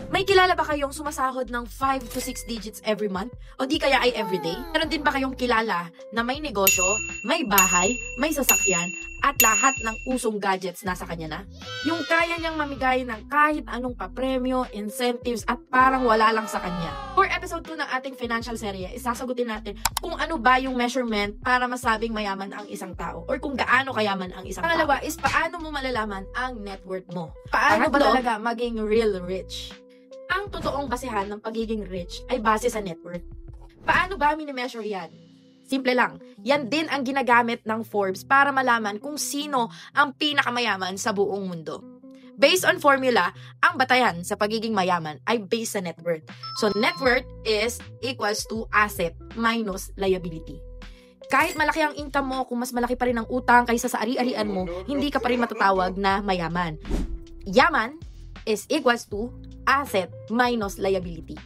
May kilala ba kayong sumasahod ng 5 to 6 digits every month? O di kaya ay everyday? Meron din ba kayong kilala na may negosyo, may bahay, may sasakyan, at lahat ng usong gadgets nasa kanya na? Yung kaya niyang mamigay ng kahit anong papremyo, incentives, at parang wala lang sa kanya. For episode 2 ng ating financial serye, isasagutin natin kung ano ba yung measurement para masabing mayaman ang isang tao or kung gaano kayaman ang isang tao. Pangalawa is paano mo malalaman ang net worth mo? Paano ba talaga maging real rich? Ang totoong basehan ng pagiging rich ay base sa net worth. Paano ba mini-measure yan? Simple lang. Yan din ang ginagamit ng Forbes para malaman kung sino ang pinakamayaman sa buong mundo. Based on formula, ang batayan sa pagiging mayaman ay based sa net worth. So, net worth is equals to asset minus liability. Kahit malaki ang income mo, kung mas malaki pa rin ang utang kaysa sa ari-arian mo, hindi ka pa rin matatawag na mayaman. Yaman is equals to asset minus liability.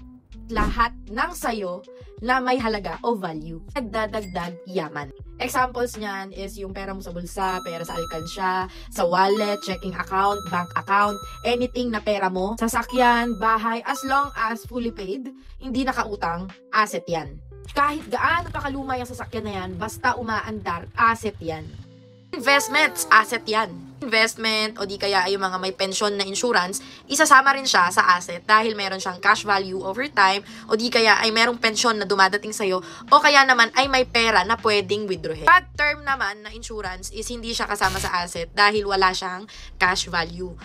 Lahat ng sayo na may halaga o value, nagdadagdag yaman. Examples niyan is yung pera mo sa bulsa, pera sa alkansya, sa wallet, checking account, bank account, anything na pera mo, sasakyan, bahay, as long as fully paid, hindi nakautang, asset yan. Kahit gaano pa kaluma yung sasakyan na yan, basta umaandar, asset yan. Investments, asset yan. Investment o di kaya yung mga may pension na insurance, isasama rin siya sa asset dahil meron siyang cash value over time o di kaya ay merong pension na dumadating sa'yo o kaya naman ay may pera na pwedeng withdrawin. Short term naman na insurance is hindi siya kasama sa asset dahil wala siyang cash value.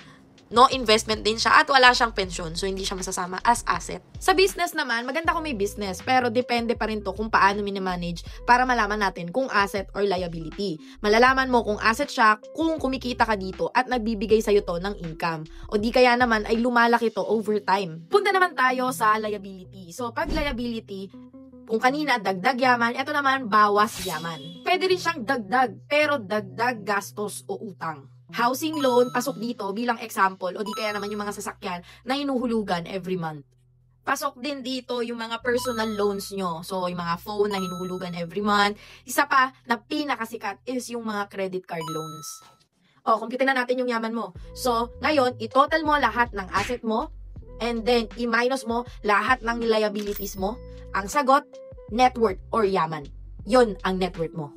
No investment din siya at wala siyang pensyon, so hindi siya masasama as asset. Sa business naman, maganda kung may business, pero depende pa rin to kung paano minimanage para malaman natin kung asset or liability. Malalaman mo kung asset siya kung kumikita ka dito at nagbibigay sa'yo to ng income. O di kaya naman ay lumalaki to over time. Punta naman tayo sa liability. So pag liability, kung kanina dagdag yaman, ito naman bawas yaman. Pwede rin siyang dagdag, pero dagdag gastos o utang. Housing loan, pasok dito bilang example o di kaya naman yung mga sasakyan na hinuhulugan every month. Pasok din dito yung mga personal loans nyo. So, yung mga phone na hinuhulugan every month. Isa pa na pinakasikat is yung mga credit card loans. O, compute na natin yung yaman mo. So, ngayon, i-total mo lahat ng asset mo and then i-minus mo lahat ng liabilities mo. Ang sagot, net worth or yaman. Yon ang net worth mo.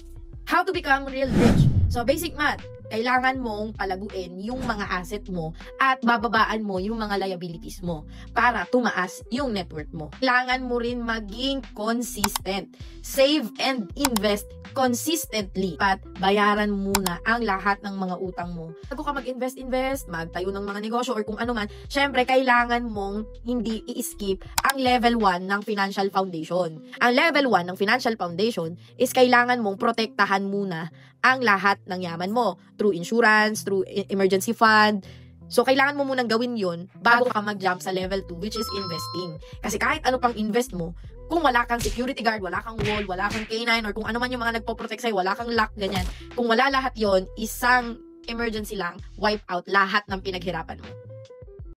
How to become real rich? So, basic math. Kailangan mong palaguin yung mga asset mo at bababaan mo yung mga liabilities mo para tumaas yung net worth mo. Kailangan mo rin maging consistent. Save and invest consistently. At bayaran muna ang lahat ng mga utang mo. Bago ka mag-invest, magtayo ng mga negosyo or kung ano man, syempre kailangan mong hindi i-skip ang level 1 ng financial foundation. Ang level 1 ng financial foundation is kailangan mong protektahan muna ang lahat ng yaman mo through insurance, through emergency fund. So, kailangan mo munang gawin yun bago ka mag-jump sa level 2, which is investing. Kasi kahit ano pang invest mo, kung wala kang security guard, wala kang wall, wala kang K9, or kung ano man yung mga nagpo-protect sa'yo, wala kang lock, ganyan. Kung wala lahat yon, isang emergency lang, wipe out lahat ng pinaghirapan mo.